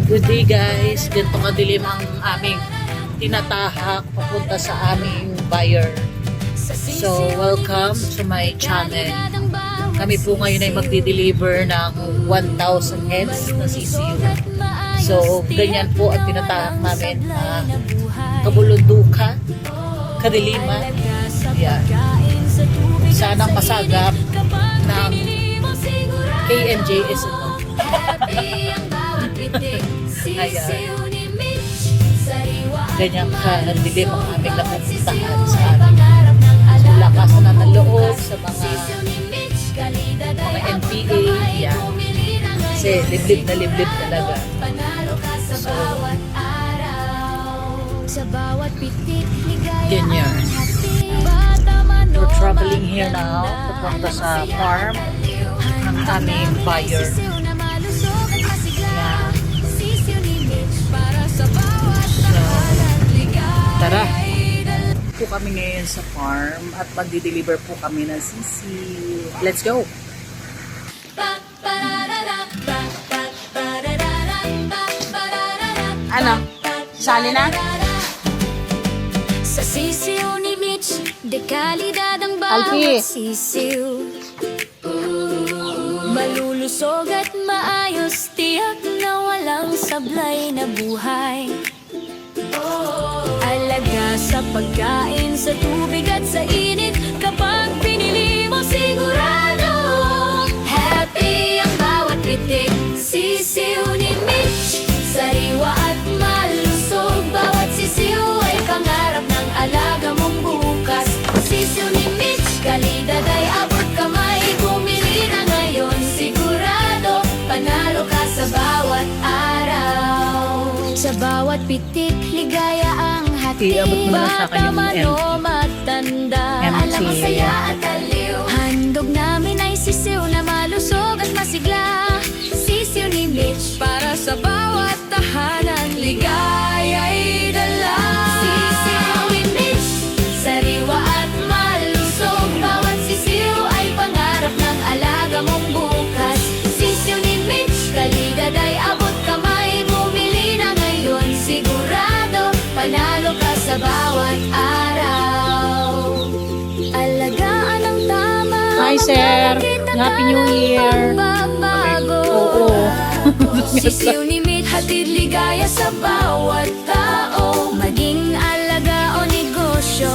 Good day guys, ganito kadilim ang aming tinatahak papunta sa aming buyer. So welcome to my channel. Kami po ngayon ay magdi-deliver ng 1,000 heads na CCU. So ganyan po ang tinatahak namin, kabulundukan, kadiliman. Yan. Sanang masagap ng KMJS ito. Ayan. Ganyan ka-dilim ang aming napupuntahan sa amin. So, lakasan na ng loob sa mga MPA. Yan. Kasi liblib na liblib talaga. So, ganyan. We're traveling here now. Papunta sa farm ng aming buyer. Tara, po kami ngayon sa farm at magdi-deliver po kami ng sisiu. Let's go! Ano? Sali na? Sa sisiu ni Mitch, de kalidad ang Alfie. bawat sisiu. Malulusog at maayos, tiyak na walang sablay na buhay. Alaga sa pagkain, sa tubig at sa init. Kapag pinili mo sigurado, happy ang bawat pitik. Sisiu ni Mitch, sariwa at malusog. Bawat sisiu ay pangarap ng alaga mong bukas. Sisiu ni Mitch, kalidad ay abot kamay. Bumili na ngayon, sigurado panalo ka sa bawat araw. Sa bawat pitik, ligaya ang hati. Iabot mo na sa akin yung Bata o matanda, alam ang saya at aliw. Handog namin ay sisiw na malusog at masigla. Sisiw ni Mitch, para sa bawat tahanan, ligaya'y dala. Sisiw ni Mitch, sariwa at malusog. Bawat sisiw ay pangarap ng alaga mong bukas. Sisiw ni Mitch, kalidad ay abot kamay. Bumili na ngayon, sigurado panalo ka sa bawat araw. Alagaan ang tama. Hi, sir. Happy New Year. Oo. Sisiw ni Mitch, hatid ligaya sa bawat tao. Maging alaga o negosyo,